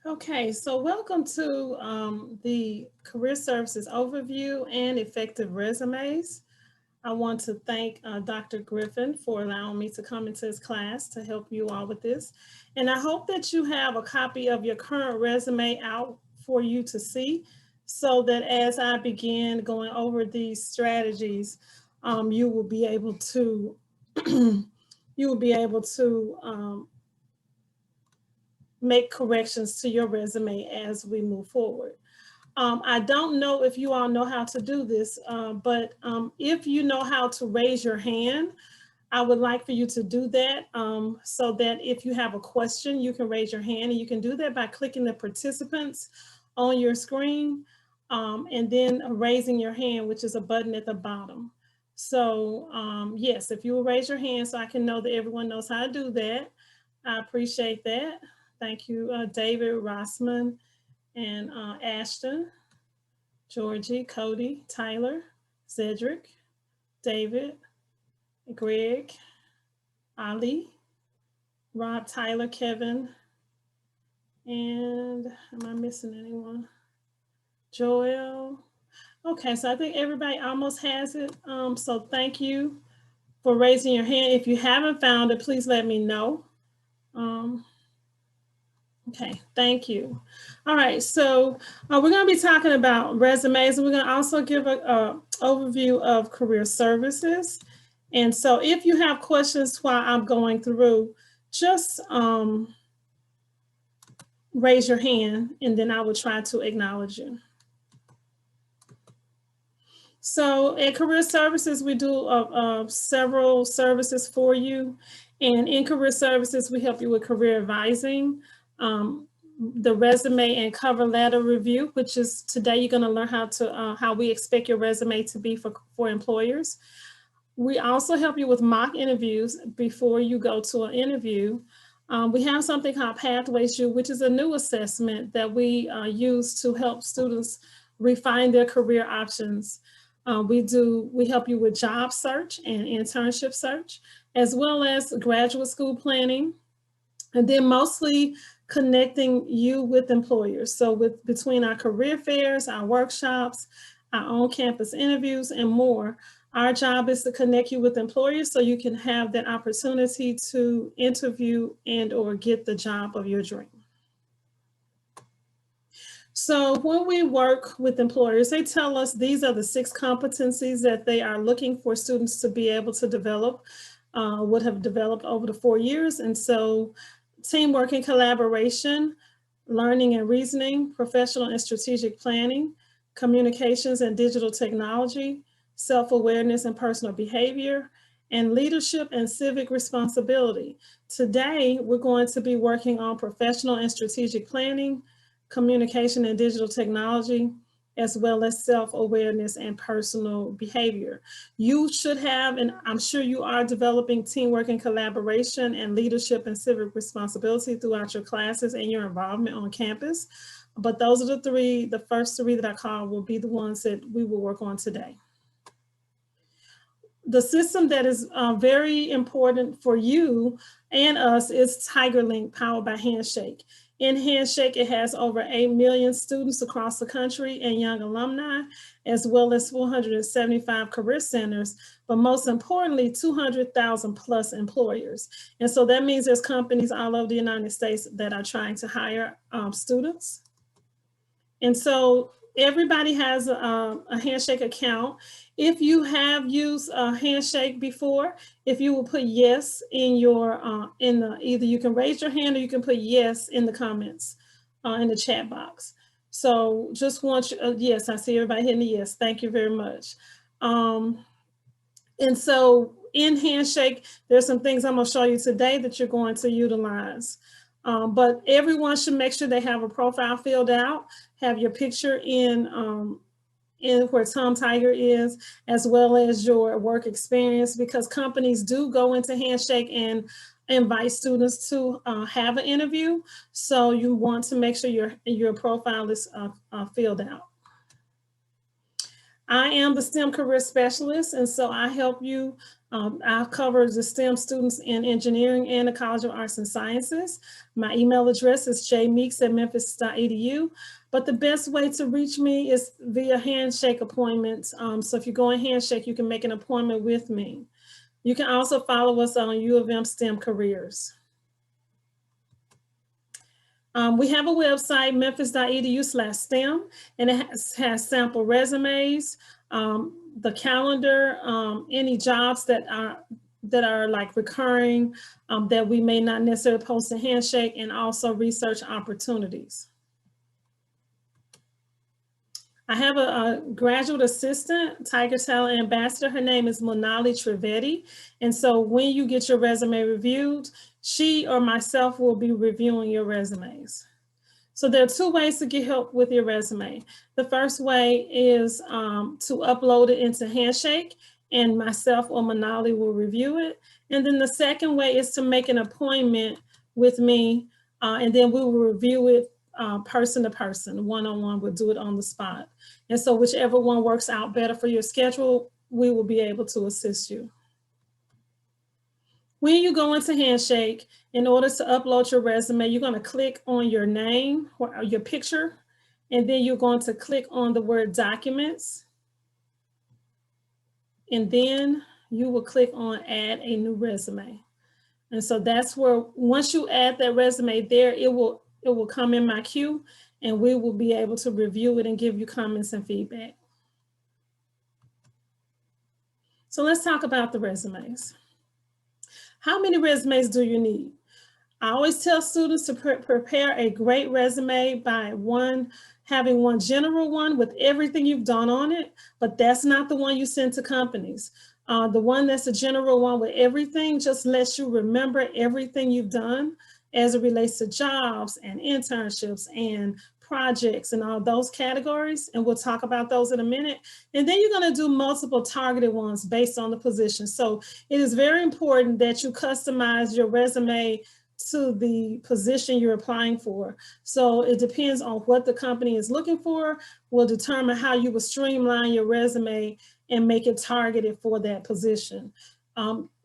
Okay, so welcome to the Career Services Overview and Effective Resumes. I want to thank Dr. Griffin for allowing me to come into his class to help you all with this. And I hope that you have a copy of your current resume out for you to see so that as I begin going over these strategies, you will be able to make corrections to your resume as we move forward. I don't know if you all know how to do this, but if you know how to raise your hand, I would like for you to do that so that if you have a question, you can raise your hand, and you can do that by clicking the participants on your screen and then raising your hand, which is a button at the bottom. So yes, if you will raise your hand so I can know that everyone knows how to do that, I appreciate that. Thank you, David, Rossman, and Ashton, Georgie, Cody, Tyler, Cedric, David, Greg, Ali, Rob, Tyler, Kevin, and am I missing anyone? Joel. Okay, so I think everybody almost has it. So thank you for raising your hand. If you haven't found it, please let me know. Okay, thank you. All right, so we're going to be talking about resumes, and we're going to also give an overview of career services. And so if you have questions while I'm going through, just raise your hand, and then I will try to acknowledge you. So at Career Services, we do several services for you. And in Career Services, we help you with career advising, the resume and cover letter review, which is today you're going to learn how we expect your resume to be for employers. We also help you with mock interviews before you go to an interview. We have something called Pathways U, which is a new assessment that we use to help students refine their career options. We help you with job search and internship search, as well as graduate school planning, and then mostly connecting you with employers. So between our career fairs, our workshops, our on-campus interviews, and more, our job is to connect you with employers so you can have that opportunity to interview and or get the job of your dream. So when we work with employers, they tell us these are the 6 competencies that they are looking for students to be able to develop, would have developed over the 4 years. And so teamwork and collaboration, learning and reasoning, professional and strategic planning, communications and digital technology, self-awareness and personal behavior, and leadership and civic responsibility. Today, we're going to be working on professional and strategic planning, communication and digital technology, as well as self-awareness and personal behavior. You should have, and I'm sure you are developing teamwork and collaboration and leadership and civic responsibility throughout your classes and your involvement on campus. But those are the first three that I call will be the ones that we will work on today. The system that is very important for you and us is TigerLink, powered by Handshake. In Handshake, it has over 8 million students across the country and young alumni, as well as 475 career centers, but most importantly, 200,000 plus employers. And so that means there's companies all over the United States that are trying to hire students. And so everybody has a Handshake account. If you have used a Handshake before, if you will put yes in your, either you can raise your hand or you can put yes in the comments in the chat box. So just want you, yes, I see everybody hitting the yes. Thank you very much. And so in Handshake, there's some things I'm gonna show you today that you're going to utilize. But everyone should make sure they have a profile filled out, have your picture in where Tom Tiger is, as well as your work experience, because companies do go into Handshake and invite students to have an interview. So you want to make sure your profile is filled out. I am the STEM career specialist, and so I help you I cover the STEM students in engineering and the College of Arts and Sciences. My email address is jmeeks@memphis.edu. But the best way to reach me is via handshake appointments. So if you go on Handshake, you can make an appointment with me. You can also follow us on U of M STEM Careers. We have a website, memphis.edu/STEM, and it has sample resumes, the calendar, any jobs that are like recurring that we may not necessarily post in Handshake, and also research opportunities. I have a graduate assistant, Tiger Talent Ambassador. Her name is Monali Trivedi. And so when you get your resume reviewed, she or myself will be reviewing your resumes. So there are two ways to get help with your resume. The first way is to upload it into Handshake, and myself or Monali will review it. And then the second way is to make an appointment with me, and then we will review it person to person, one-on-one. We'll do it on the spot. And so whichever one works out better for your schedule, we will be able to assist you. When you go into Handshake, in order to upload your resume, you're going to click on your name or your picture, and then you're going to click on the word documents. And then you will click on add a new resume. And so that's where, once you add that resume there, it will come in my queue, and we will be able to review it and give you comments and feedback. So let's talk about the resumes. How many resumes do you need? I always tell students to prepare a great resume by having one general one with everything you've done on it, but that's not the one you send to companies. The one that's a general one with everything just lets you remember everything you've done as it relates to jobs and internships and projects and all those categories. And we'll talk about those in a minute. And then you're going to do multiple targeted ones based on the position. So it is very important that you customize your resume to the position you're applying for. So it depends on what the company is looking for, will determine how you will streamline your resume and make it targeted for that position.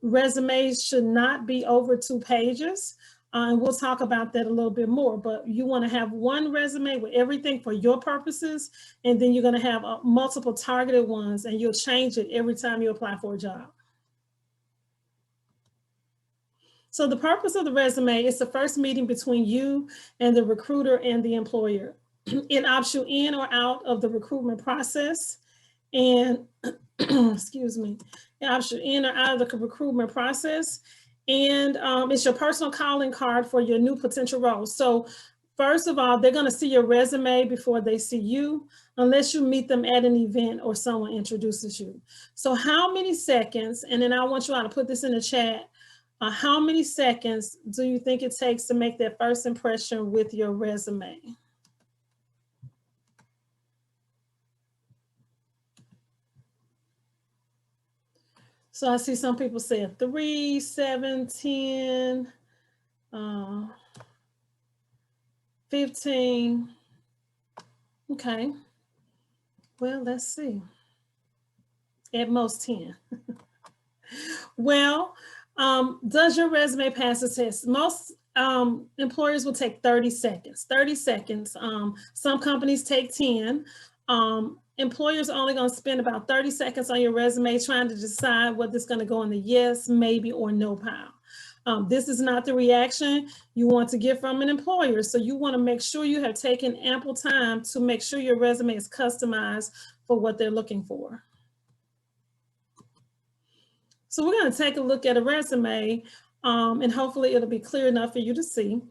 Resumes should not be over 2 pages. And we'll talk about that a little bit more, but you want to have one resume with everything for your purposes, and then you're going to have multiple targeted ones, and you'll change it every time you apply for a job. So the purpose of the resume is the first meeting between you and the recruiter and the employer. It opts you in or out of the recruitment process, and excuse me, it opts you in or out of the recruitment process. And it's your personal calling card for your new potential role. So first of all, they're going to see your resume before they see you, unless you meet them at an event or someone introduces you. So how many seconds, and then I want you all to put this in the chat, how many seconds do you think it takes to make that first impression with your resume? So I see some people saying 3, 7, 10, 15. Okay. Well, let's see. At most 10. Well, does your resume pass the test? Most employers will take 30 seconds. 30 seconds. Some companies take 10. Employers are only going to spend about 30 seconds on your resume trying to decide whether it's going to go in the yes, maybe, or no pile. This is not the reaction you want to get from an employer. So you want to make sure you have taken ample time to make sure your resume is customized for what they're looking for. So we're going to take a look at a resume, and hopefully it'll be clear enough for you to see.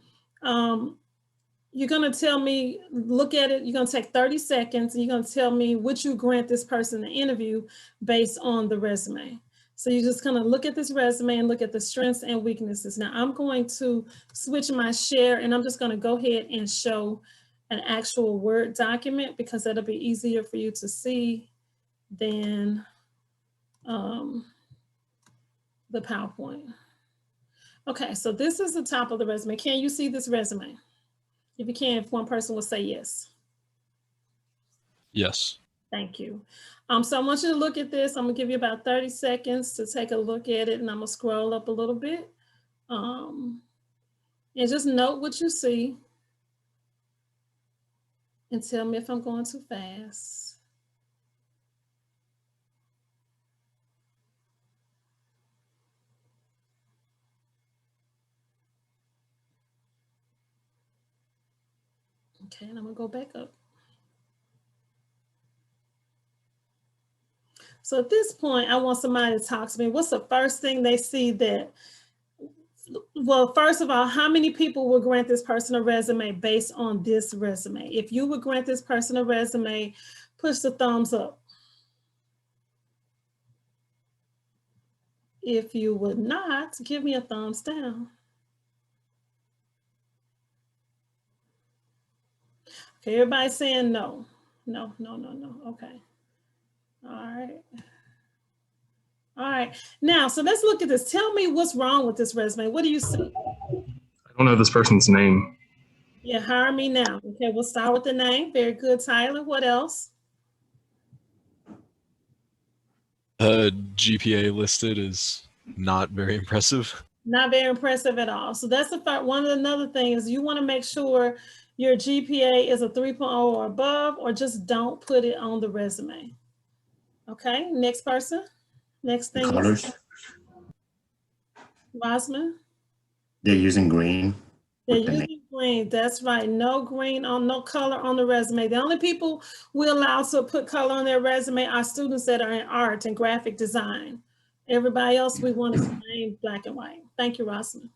You're going to tell me, look at it, you're going to take 30 seconds, and you're going to tell me would you grant this person an interview based on the resume. So you're just going to look at this resume and look at the strengths and weaknesses. Now I'm going to switch my share, and I'm just going to go ahead and show an actual Word document because that'll be easier for you to see than the PowerPoint. Okay, so this is the top of the resume. Can you see this resume? If you can, if one person will say yes. Yes. Thank you. So I want you to look at this. I'm gonna give you about 30 seconds to take a look at it, and I'm gonna scroll up a little bit. And just note what you see and tell me if I'm going too fast. Okay, and I'm gonna go back up. So at this point, I want somebody to talk to me. What's the first thing they see that, well, first of all, how many people will grant this person a resume based on this resume? If you would grant this person a resume, push the thumbs up. If you would not, give me a thumbs down. Okay, everybody's saying no. No, no, no, no. Okay. All right. All right. Now, so let's look at this. Tell me what's wrong with this resume. What do you see? I don't know this person's name. Yeah, hire me now. Okay, we'll start with the name. Very good, Tyler. What else? GPA listed is not very impressive. Not very impressive at all. So that's the fact. Another thing is you want to make sure your GPA is a 3.0 or above, or just don't put it on the resume. Okay, next person. Next thing. Colors. Rosman. They're using green. They're using green. That's right. No green on, no color on the resume. The only people we allow to put color on their resume are students that are in art and graphic design. Everybody else, we want to remain black and white. Thank you, Rosman.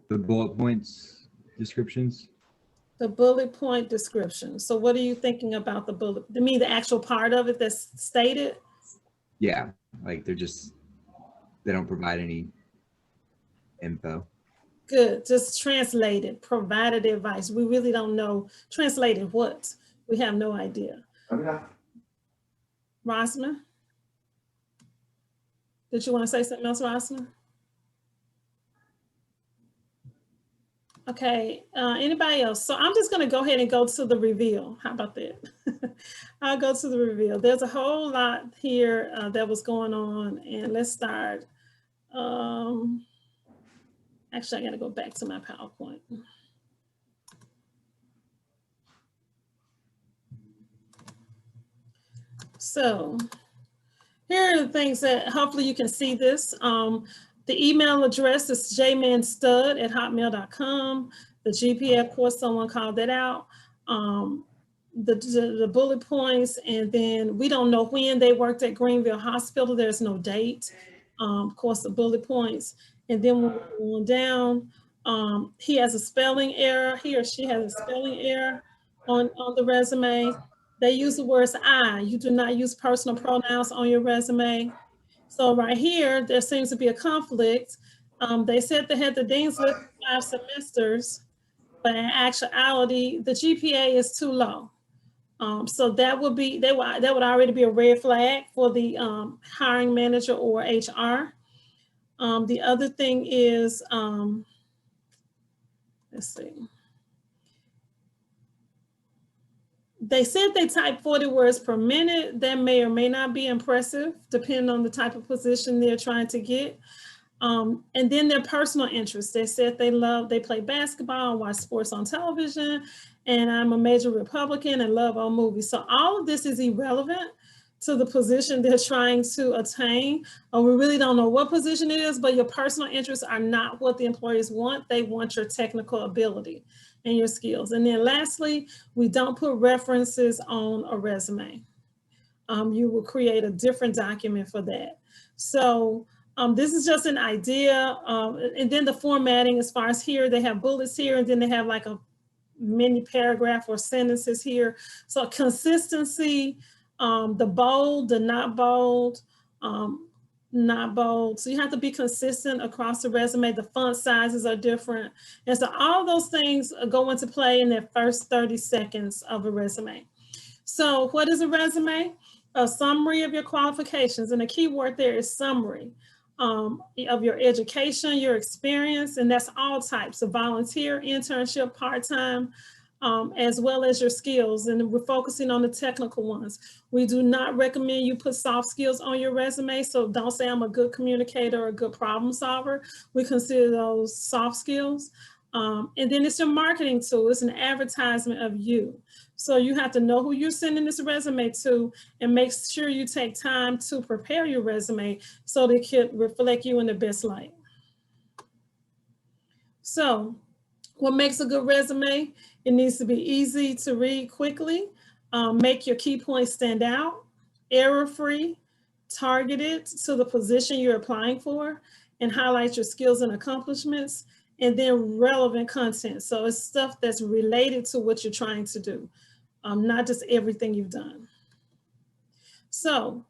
The bullet points descriptions. The bullet point description. So what are you thinking about the bullet? You mean the actual part of it that's stated? Yeah, like they don't provide any info. Good, just translated, provided advice. We really don't know. Translated what? We have no idea. Okay. Rosman? Did you want to say something else, Rosman? Okay, anybody else? So I'm just gonna go ahead and go to the reveal. How about that? I'll go to the reveal. There's a whole lot here that was going on, and let's start. Actually, I gotta go back to my PowerPoint. So here are the things that hopefully you can see this. The email address is jmanstud@hotmail.com. The GPA, of course, someone called that out. The bullet points, and then we don't know when they worked at Greenville Hospital. There's no date. Of course, the bullet points. And then when we're going down, he has a spelling error. He or she has a spelling error on the resume. They use the words I. You do not use personal pronouns on your resume. So right here, there seems to be a conflict. They said they had the dean's list for 5 semesters, but in actuality, the GPA is too low. So that would be, that would already be a red flag for the hiring manager or HR. The other thing is, let's see. They said they type 40 words per minute. That may or may not be impressive, depending on the type of position they're trying to get. And then their personal interests. They said they play basketball and watch sports on television, and I'm a major Republican and love all movies. So all of this is irrelevant to the position they're trying to attain. We really don't know what position it is, but your personal interests are not what the employers want. They want your technical ability and your skills. And then lastly, we don't put references on a resume. You will create a different document for that. So this is just an idea. And then the formatting, as far as here, they have bullets here, and then they have like a mini paragraph or sentences here. So consistency, the bold, the not bold, not bold. So you have to be consistent across the resume. The font sizes are different. And so all those things go into play in that first 30 seconds of a resume. So what is a resume? A summary of your qualifications. And the key word there is summary of your education, your experience, and that's all types of volunteer, internship, part-time, as well as your skills. And we're focusing on the technical ones. We do not recommend you put soft skills on your resume. So don't say I'm a good communicator or a good problem solver. We consider those soft skills. And then it's your marketing tool. It's an advertisement of you. So you have to know who you're sending this resume to and make sure you take time to prepare your resume so they can reflect you in the best light. So what makes a good resume? It needs to be easy to read quickly, make your key points stand out, error-free, targeted to the position you're applying for, and highlight your skills and accomplishments, and then relevant content. So it's stuff that's related to what you're trying to do, not just everything you've done. So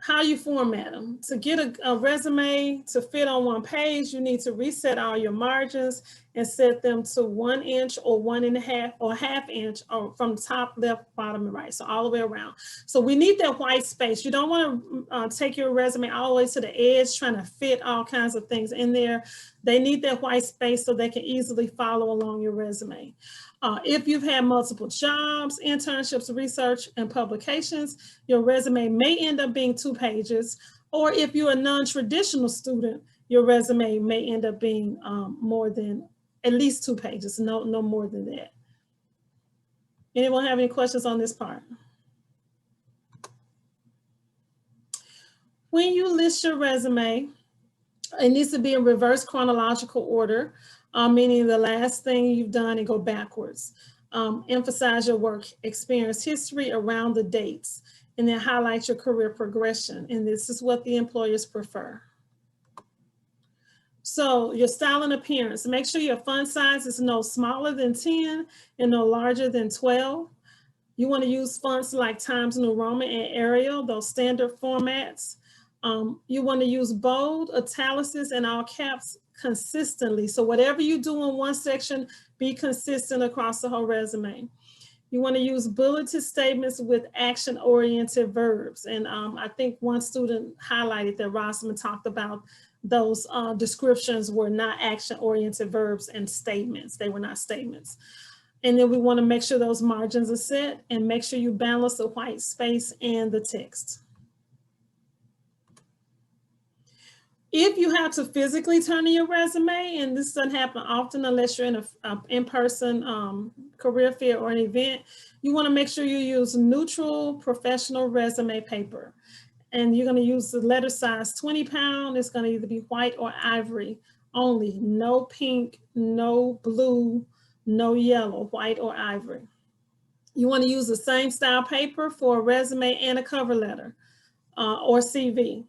how you format them. To get a resume to fit on one page, you need to reset all your margins and set them to 1 inch or 1.5 or ½ inch or from the top, left, bottom, and right. So all the way around. So we need that white space. You don't want to take your resume all the way to the edge trying to fit all kinds of things in there. They need that white space so they can easily follow along your resume. If you've had multiple jobs, internships, research, and publications, your resume may end up being 2 pages. Or if you're a non-traditional student, your resume may end up being more than at least 2 pages, no more than that. Anyone have any questions on this part? When you list your resume, it needs to be in reverse chronological order, meaning the last thing you've done and go backwards. Emphasize your work experience history around the dates, and then highlight your career progression. And this is what the employers prefer. So your style and appearance, make sure your font size is no smaller than 10 and no larger than 12. You want to use fonts like Times New Roman and Arial, those standard formats. You want to use bold, italics, and all caps consistently. So whatever you do in one section, be consistent across the whole resume. You want to use bulleted statements with action-oriented verbs. And I think one student highlighted that Rossman talked about those descriptions were not action-oriented verbs and statements. They were not statements. And then we want to make sure those margins are set and make sure you balance the white space and the text. If you have to physically turn in your resume, and this doesn't happen often unless you're in an in-person career fair or an event, you want to make sure you use neutral professional resume paper. And you're going to use the letter size 20 pound. It's going to either be white or ivory only. No pink, no blue, no yellow, white or ivory. You want to use the same style paper for a resume and a cover letter or CV.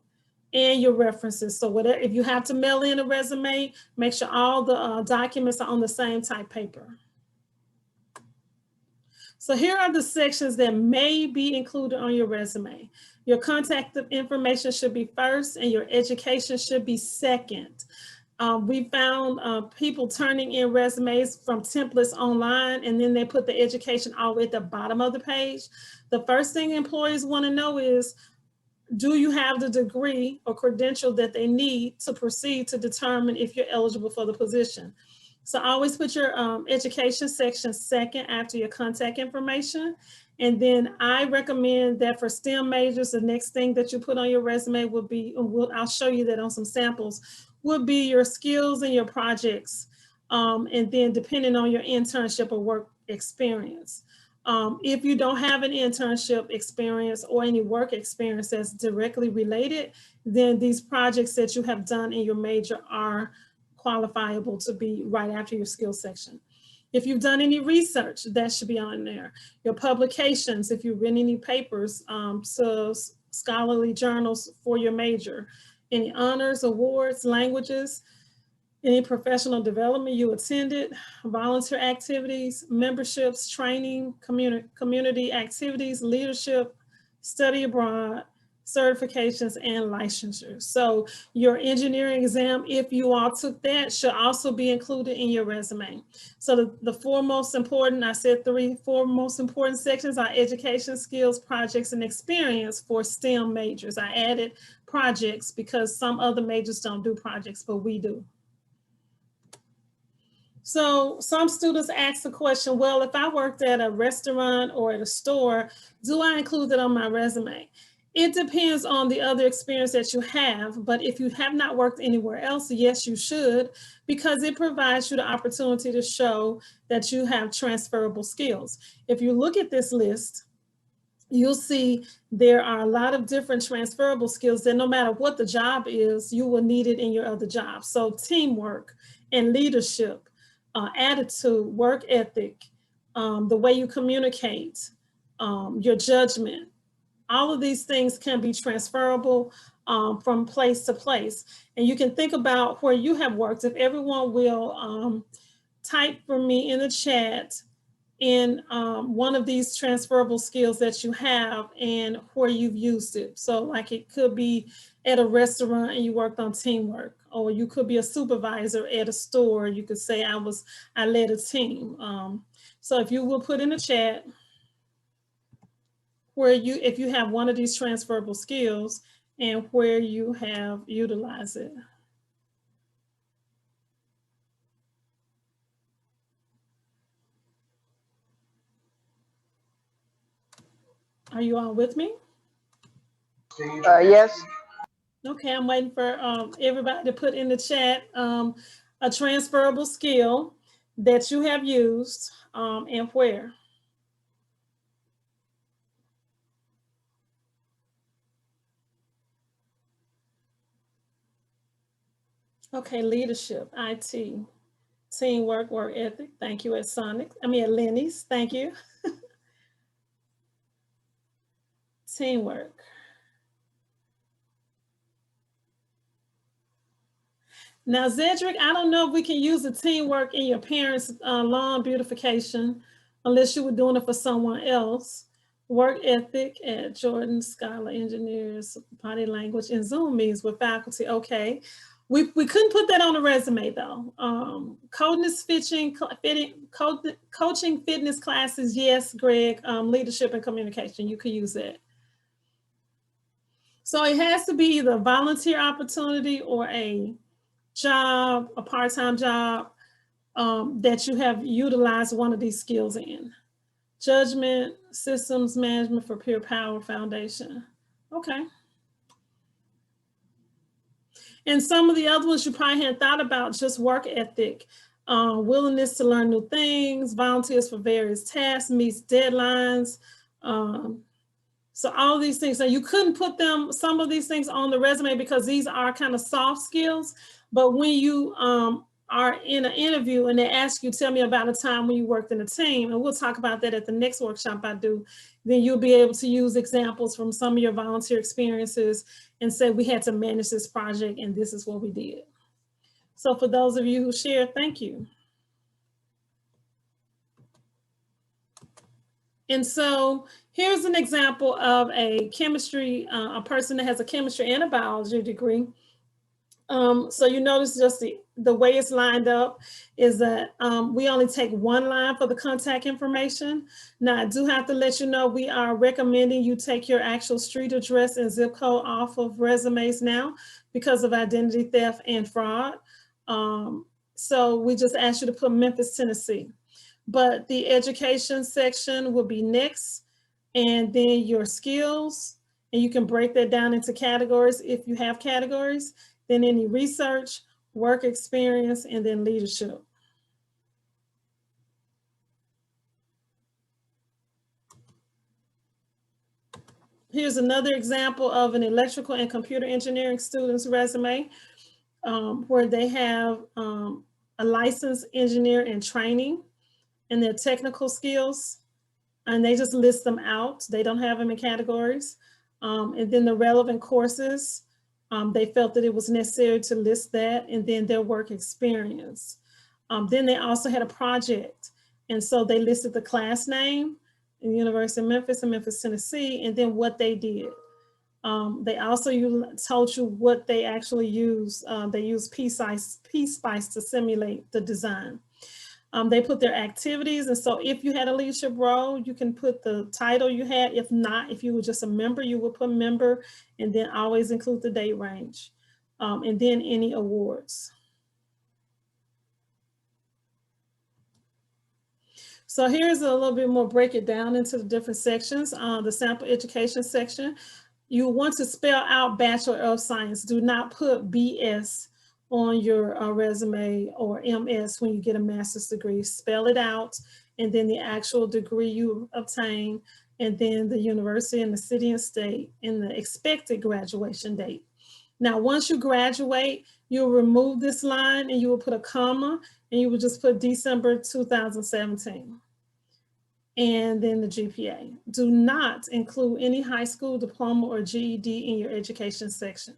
And your references. So whatever, if you have to mail in a resume, make sure all the documents are on the same type paper. So here are the sections that may be included on your resume. Your contact information should be first and your education should be second. We found people turning in resumes from templates online and then they put the education all the way at the bottom of the page. The first thing employees want to know is, do you have the degree or credential that they need to proceed to determine if you're eligible for the position? So always put your education section second after your contact information. And then I recommend that for STEM majors, the next thing that you put on your resume would be, I'll show you that on some samples, would be your skills and your projects. And then depending on your internship or work experience. If you don't have an internship experience or any work experience that's directly related, then these projects that you have done in your major are qualifiable to be right after your skills section. If you've done any research, that should be on there. Your publications, if you've written any papers, so scholarly journals for your major, any honors, awards, languages, any professional development you attended, volunteer activities, memberships, training, community activities, leadership, study abroad, certifications, and licensures. So your engineering exam, if you all took that, should also be included in your resume. So the 4 most important, I said 4 most important sections are education, skills, projects, and experience for STEM majors. I added projects because some other majors don't do projects, but we do. So some students ask the question, well, if I worked at a restaurant or at a store, do I include that on my resume? It depends on the other experience that you have, but if you have not worked anywhere else, yes, you should, because it provides you the opportunity to show that you have transferable skills. If you look at this list, you'll see there are a lot of different transferable skills that no matter what the job is, you will need it in your other job. So teamwork and leadership, attitude, work ethic, the way you communicate, your judgment, all of these things can be transferable from place to place. And you can think about where you have worked. If everyone will type for me in the chat in one of these transferable skills that you have and where you've used it. So like it could be at a restaurant and you worked on teamwork, or you could be a supervisor at a store. You could say I led a team. So if you will put in the chat where if you have one of these transferable skills and where you have utilized it. Are you all with me? Yes. Okay, I'm waiting for everybody to put in the chat a transferable skill that you have used and where. Okay, leadership, IT, teamwork, work ethic. Thank you at at Lenny's. Thank you. Teamwork. Now, Zedric, I don't know if we can use the teamwork in your parents' lawn beautification, unless you were doing it for someone else. Work ethic at Jordan Scholar Engineers, body language, and Zoom meetings with faculty. Okay. We couldn't put that on the resume though. Coaching fitness classes, yes, Greg. Leadership and communication, you could use it. So it has to be either a volunteer opportunity or a job, a part-time job that you have utilized one of these skills in. Judgment, systems management for Peer Power Foundation. Okay. And some of the other ones you probably hadn't thought about, just work ethic, willingness to learn new things, volunteers for various tasks, meets deadlines. So all of these things, now you couldn't put some of these things on the resume because these are kind of soft skills, but when you are in an interview and they ask you, tell me about a time when you worked in a team, and we'll talk about that at the next workshop I do, then you'll be able to use examples from some of your volunteer experiences and say, we had to manage this project and this is what we did. So for those of you who shared, thank you. And so here's an example of a chemistry, a person that has a chemistry and a biology degree. So you notice just the way it's lined up is that we only take one line for the contact information. Now I do have to let you know we are recommending you take your actual street address and zip code off of resumes now because of identity theft and fraud. So we just ask you to put Memphis, Tennessee. But the education section will be next, and then your skills, and you can break that down into categories if you have categories, then any research, work experience, and then leadership. Here's another example of an electrical and computer engineering student's resume where they have a licensed engineer in training and their technical skills, and they just list them out. They don't have them in categories. And then the relevant courses, they felt that it was necessary to list that, and then their work experience. Then they also had a project. And so they listed the class name in the University of Memphis and Memphis, Tennessee, and then what they did. They also told you what they actually used. They used P-Spice to simulate the design. They put their activities, and so if you had a leadership role, you can put the title you had. If not, if you were just a member, you would put member, and then always include the date range, and then any awards. So here's a little bit more, break it down into the different sections. The sample education section, you want to spell out Bachelor of Science. Do not put BS on your resume or MS when you get a master's degree. Spell it out, and then the actual degree you obtain, and then the university and the city and state, and the expected graduation date. Now, once you graduate, you'll remove this line and you will put a comma, and you will just put December 2017. And then the GPA. Do not include any high school diploma or GED in your education section.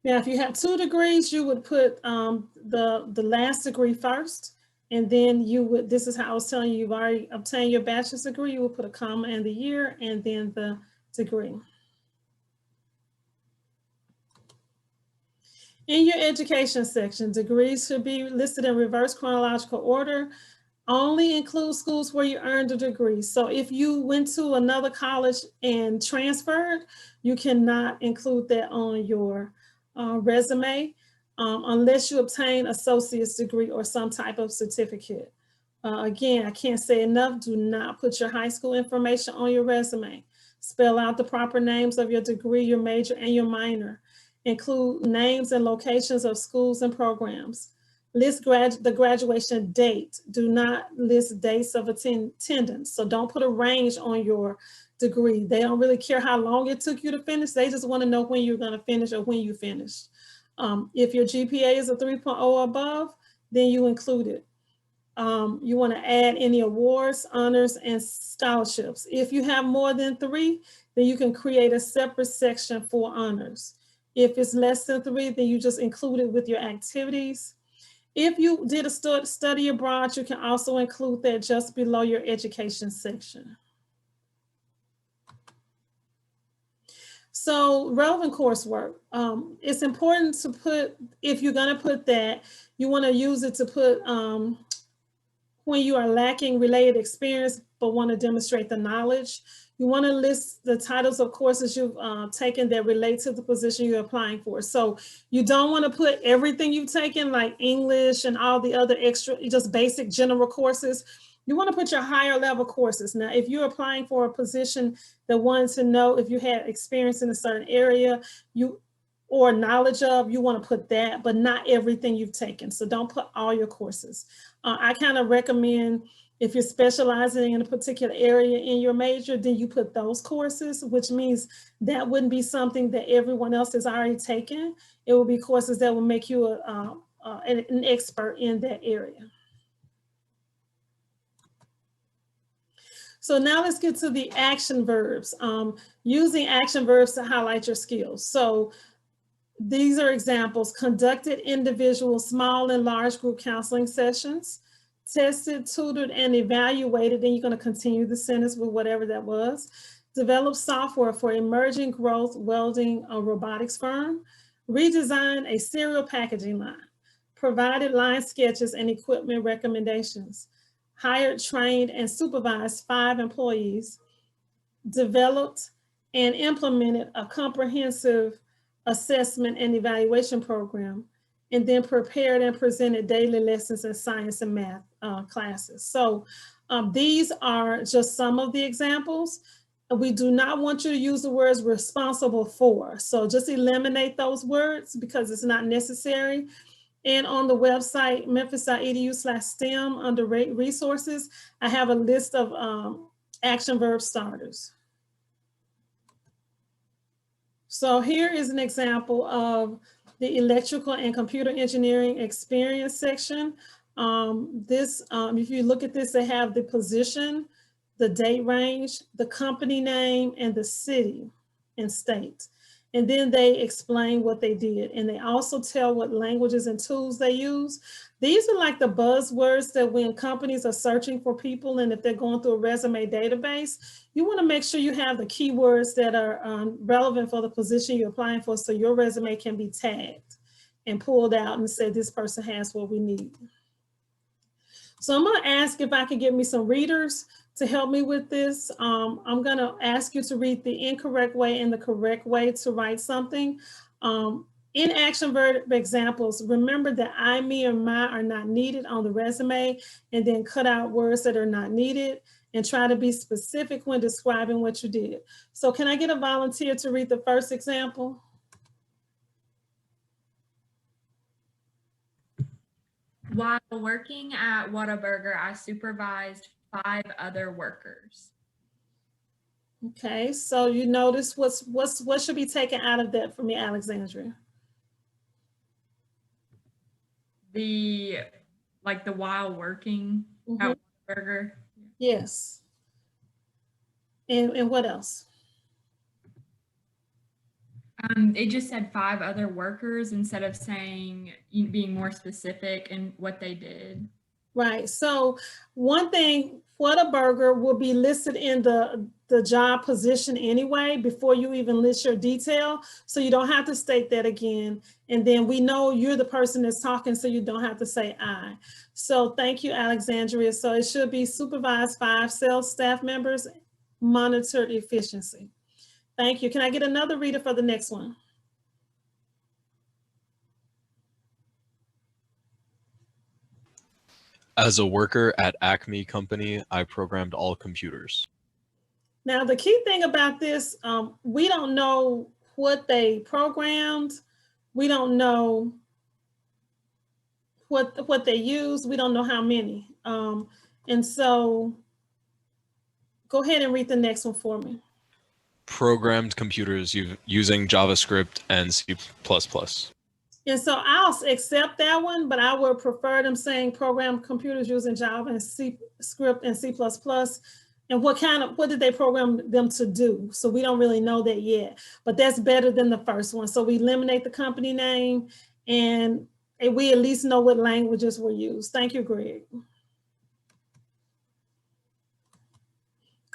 Now, if you have 2 degrees, you would put the last degree first, and then you would, this is how I was telling you, you've already obtained your bachelor's degree, you would put a comma and the year, and then the degree. In your education section, degrees should be listed in reverse chronological order. Only include schools where you earned a degree. So if you went to another college and transferred, you cannot include that on your resume unless you obtain associate's degree or some type of certificate. Again, I can't say enough, do not put your high school information on your resume. Spell out the proper names of your degree, your major, and your minor. Include names and locations of schools and programs. List the graduation date. Do not list dates of attendance. So don't put a range on your degree. They don't really care how long it took you to finish. They just want to know when you're going to finish or when you finished. If your GPA is a 3.0 or above, then you include it. You want to add any awards, honors, and scholarships. If you have more than 3, then you can create a separate section for honors. If it's less than 3, then you just include it with your activities. If you did a study abroad, you can also include that just below your education section. So relevant coursework, it's important to put, if you're gonna put that, you wanna use it to put when you are lacking related experience but wanna demonstrate the knowledge. You wanna list the titles of courses you've taken that relate to the position you're applying for. So you don't wanna put everything you've taken like English and all the other extra, just basic general courses. You wanna put your higher level courses. Now, if you're applying for a position that wants to know if you had experience in a certain area, or knowledge of, you wanna put that, but not everything you've taken. So don't put all your courses. I kind of recommend if you're specializing in a particular area in your major, then you put those courses, which means that wouldn't be something that everyone else has already taken. It will be courses that will make you an expert in that area. So now let's get to the action verbs. Using action verbs to highlight your skills. So these are examples: conducted individual, small and large group counseling sessions, tested, tutored, and evaluated, and you're going to continue the sentence with whatever that was. Develop software for emerging growth welding a robotics firm. Redesign a cereal packaging line. Provided line sketches and equipment recommendations. Hired, trained, and supervised 5 employees. Developed and implemented a comprehensive assessment and evaluation program, and then prepared and presented daily lessons in science and math classes. So these are just some of the examples. We do not want you to use the words responsible for. So just eliminate those words because it's not necessary. And on the website, memphis.edu/STEM, under resources, I have a list of action verb starters. So here is an example of the electrical and computer engineering experience section. If you look at this, they have the position, the date range, the company name, and the city and state. And then they explain what they did. And they also tell what languages and tools they use. These are like the buzzwords that when companies are searching for people and if they're going through a resume database, you want to make sure you have the keywords that are relevant for the position you're applying for so your resume can be tagged and pulled out and say this person has what we need. So I'm going to ask if I could get me some readers to help me with this. I'm going to ask you to read the incorrect way and the correct way to write something. In action verb examples, remember that I, me, or my are not needed on the resume, and then cut out words that are not needed and try to be specific when describing what you did. So can I get a volunteer to read the first example? While working at Whataburger, I supervised 5 other workers. Okay, so you notice what should be taken out of that for me, Alexandria? The while working at Whataburger. Yes. And what else? It just said 5 other workers instead of saying, being more specific in what they did. Right. So one thing, Whataburger will be listed in the job position anyway before you even list your detail. So you don't have to state that again. And then we know you're the person that's talking, so you don't have to say I. So thank you, Alexandria. So it should be supervised 5 sales staff members, monitored efficiency. Thank you. Can I get another reader for the next one? As a worker at Acme Company, I programmed all computers. Now, the key thing about this, we don't know what they programmed. We don't know what they used. We don't know how many. And so go ahead and read the next one for me. Programmed computers using JavaScript and C++. And so I'll accept that one, but I would prefer them saying program computers using Java and C script and C++. And what did they program them to do? So we don't really know that yet, but that's better than the first one. So we eliminate the company name and we at least know what languages were used. Thank you, Greg.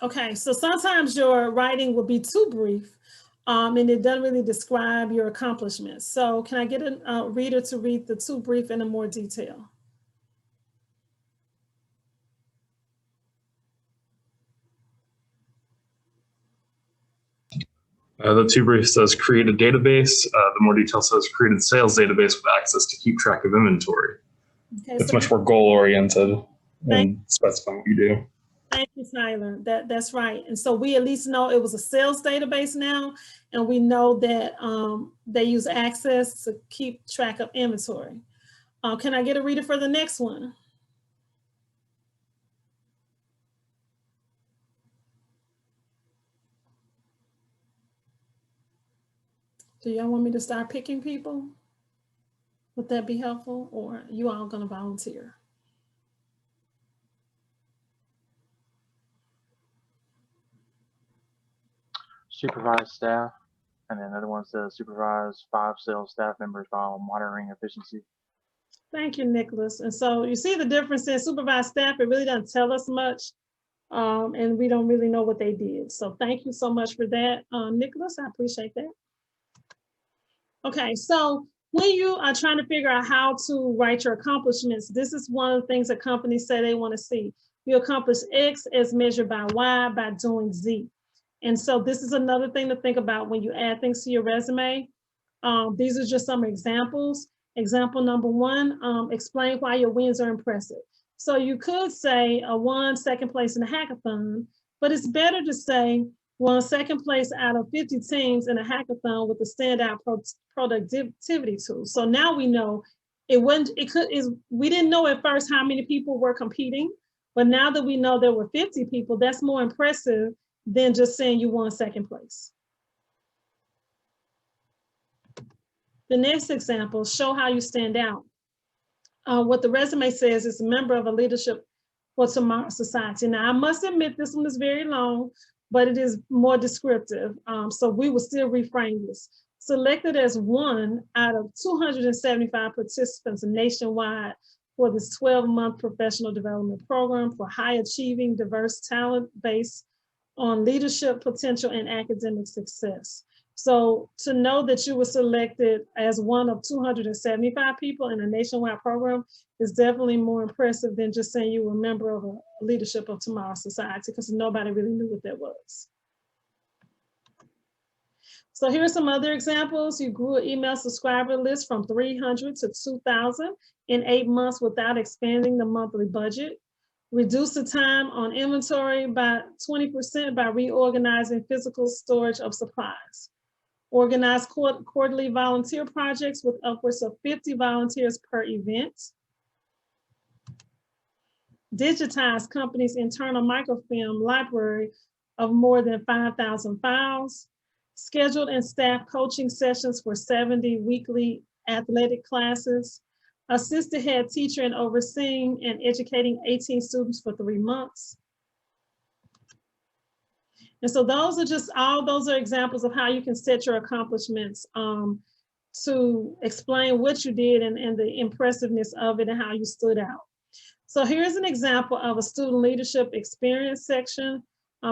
Okay, so sometimes your writing will be too brief and it doesn't really describe your accomplishments. So can I get a reader to read the too brief in more detail? The too brief says create a database. The more detail says create a sales database with access to keep track of inventory. Okay, It's so much more goal oriented and specifying what you do. Thank you, Tyler. That's right. And so we at least know it was a sales database now, and we know that they use access to keep track of inventory. Can I get a reader for the next one? Do y'all want me to start picking people? Would that be helpful, or you all gonna volunteer? Supervise staff, and then another one says supervise 5 sales staff members while monitoring efficiency. Thank you, Nicholas. And so you see the difference in supervised staff, it really doesn't tell us much, and we don't really know what they did. So thank you so much for that, Nicholas, I appreciate that. Okay, so when you are trying to figure out how to write your accomplishments, this is one of the things that companies say they want to see. You accomplish X as measured by Y by doing Z. And so this is another thing to think about when you add things to your resume. These are just some examples. Example number 1, explain why your wins are impressive. So you could say won second place in a hackathon, but it's better to say won second place out of 50 teams in a hackathon with a standout productivity tool. So now we know we didn't know at first how many people were competing, but now that we know there were 50 people, that's more impressive than just saying you won second place. The next example, show how you stand out. What the resume says is a member of a leadership for tomorrow's society. Now, I must admit this one is very long, but it is more descriptive. So we will still reframe this. Selected as 1 out of 275 participants nationwide for this 12-month professional development program for high achieving, diverse talent based on leadership potential and academic success. So to know that you were selected as one of 275 people in a nationwide program is definitely more impressive than just saying you were a member of a leadership of tomorrow's society, because nobody really knew what that was. So here are some other examples. You grew an email subscriber list from 300 to 2,000 in 8 months without expanding the monthly budget. Reduce the time on inventory by 20% by reorganizing physical storage of supplies. Organize quarterly volunteer projects with upwards of 50 volunteers per event. Digitize company's internal microfilm library of more than 5,000 files. Scheduled and staffed coaching sessions for 70 weekly athletic classes. Assist the head teacher in overseeing and educating 18 students for 3 months. And so those are examples of how you can set your accomplishments to explain what you did and the impressiveness of it and how you stood out. So here's an example of a student leadership experience section.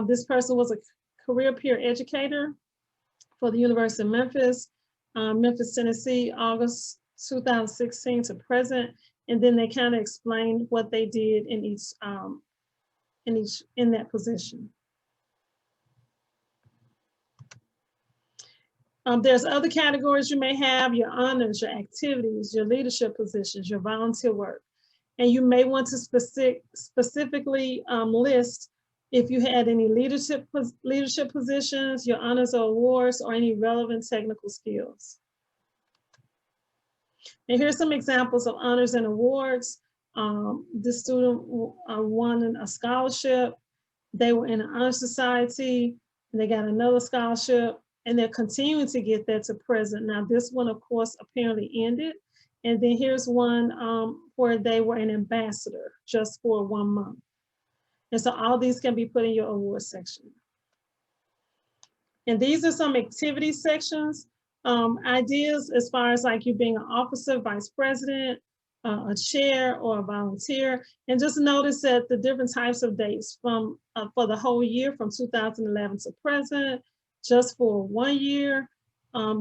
This person was a career peer educator for the University of Memphis, Memphis, Tennessee, August 2016 to present. And then they kind of explained what they did in that position. There's other categories you may have: your honors, your activities, your leadership positions, your volunteer work. And you may want to specifically list if you had any leadership positions, your honors or awards, or any relevant technical skills. And here's some examples of honors and awards. This student won a scholarship. They were in an honor society, and they got another scholarship, and they're continuing to get that to present. Now, this one, of course, apparently ended. And then here's one where they were an ambassador just for 1 month. And so all these can be put in your award section. And these are some activity sections, ideas as far as like you being an officer, vice president, a chair, or a volunteer. And just notice that the different types of dates from for the whole year from 2011 to present, just for 1 year,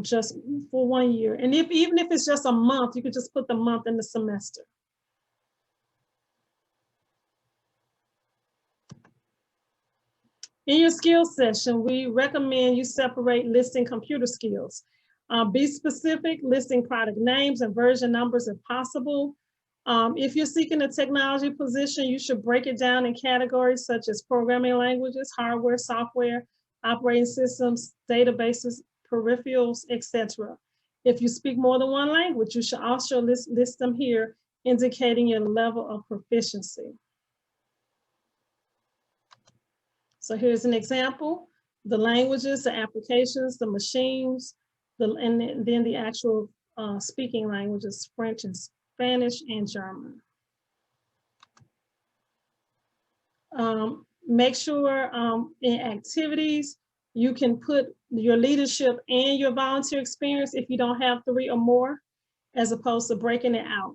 just for 1 year. And even if it's just a month, you could just put the month in the semester. In your skills session, we recommend you separate listing computer skills. Be specific, listing product names and version numbers if possible. If you're seeking a technology position, you should break it down in categories such as programming languages, hardware, software, operating systems, databases, peripherals, etc. If you speak more than one language, you should also list them here, indicating your level of proficiency. So here's an example: the languages, the applications, the machines, and then the actual speaking languages, French and Spanish and German. Make sure in activities, you can put your leadership and your volunteer experience if you don't have 3 or more, as opposed to breaking it out.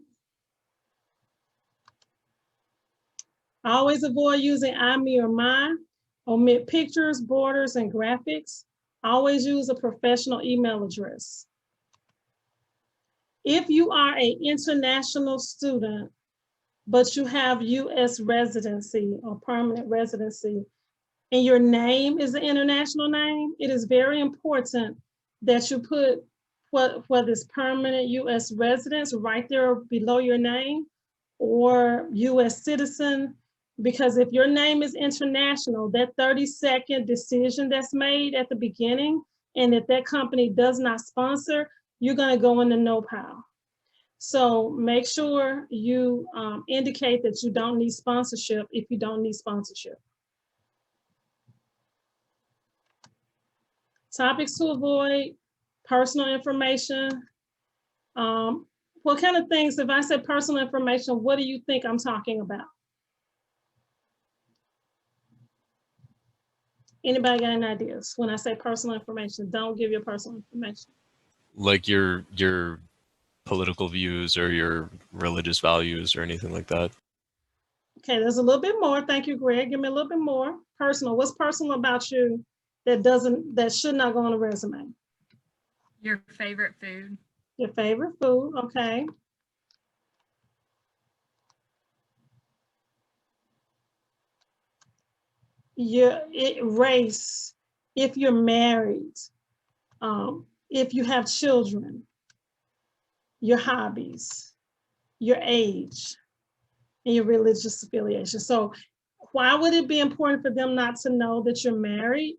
Always avoid using I, me, or mine. Omit pictures, borders, and graphics. Always use a professional email address. If you are an international student, but you have US residency or permanent residency, and your name is an international name, it is very important that you put whether it's permanent US residence right there below your name, or US citizen, because if your name is international, that 30-second decision that's made at the beginning, and if that company does not sponsor, you're gonna go in the no pile. So make sure you indicate that you don't need sponsorship if you don't need sponsorship. Topics to avoid: personal information. What kind of things, if I said personal information, what do you think I'm talking about? Anybody got any ideas? When I say personal information, don't give your personal information. Like your political views or your religious values or anything like that. Okay, there's a little bit more. Thank you, Greg. Give me a little bit more. Personal. What's personal about you that should not go on a resume? Your favorite food. Your favorite food, okay. Your race, if you're married, If you have children, your hobbies, your age, and your religious affiliation. So why would it be important for them not to know that you're married?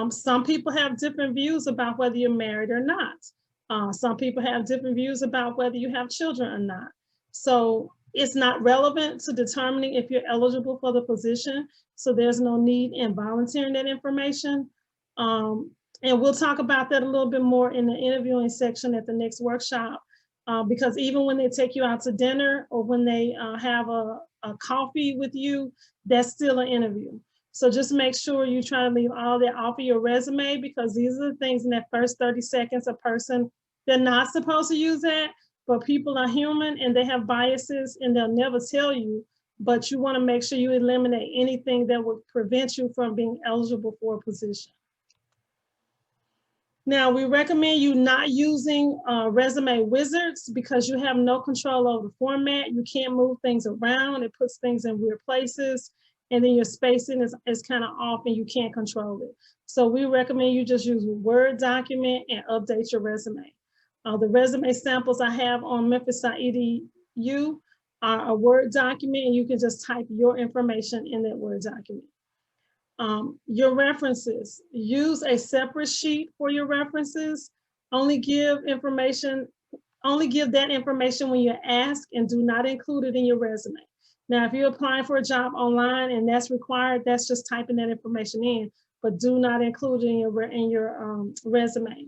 Some people have different views about whether you're married or not. Some people have different views about whether you have children or not. So it's not relevant to determining if you're eligible for the position. So there's no need in volunteering that information. And we'll talk about that a little bit more in the interviewing section at the next workshop. Because even when they take you out to dinner or when they have a coffee with you, that's still an interview. So just make sure you try to leave all that off of your resume, because these are the things in that first 30 seconds a person, they're not supposed to use that, but people are human and they have biases and they'll never tell you, but you want to make sure you eliminate anything that would prevent you from being eligible for a position. Now, we recommend you not using resume wizards because you have no control over the format. You can't move things around. It puts things in weird places. And then your spacing is kind of off and you can't control it. So we recommend you just use a Word document and update your resume. The resume samples I have on memphis.edu are a Word document, and you can just type your information in that Word document. Your references, use a separate sheet for your references. Only give that information when you're asked, and do not include it in your resume. Now, if you're applying for a job online and that's required, that's just typing that information in, but do not include it in your resume.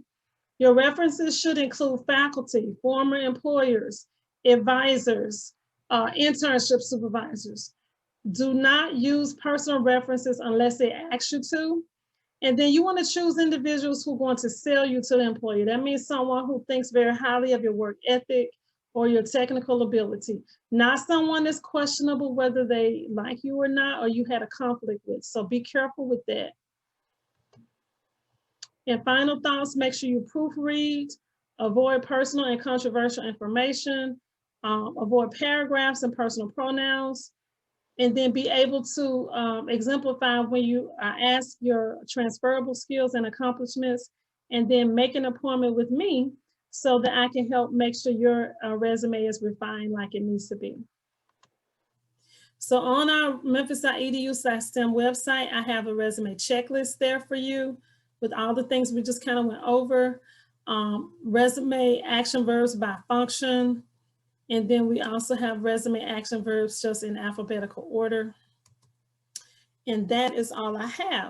Your references should include faculty, former employers, advisors, internship supervisors. Do not use personal references unless they ask you to. And then you want to choose individuals who are going to sell you to the employer. That means someone who thinks very highly of your work ethic or your technical ability, not someone that's questionable whether they like you or not, or you had a conflict with. So be careful with that. And final thoughts, make sure you proofread, avoid personal and controversial information, avoid paragraphs and personal pronouns, and then be able to exemplify when you ask your transferable skills and accomplishments, and then make an appointment with me so that I can help make sure your resume is refined like it needs to be. So on our memphis.edu/STEM website, I have a resume checklist there for you with all the things we just kind of went over. Resume action verbs by function. And then we also have resume action verbs just in alphabetical order. And that is all I have.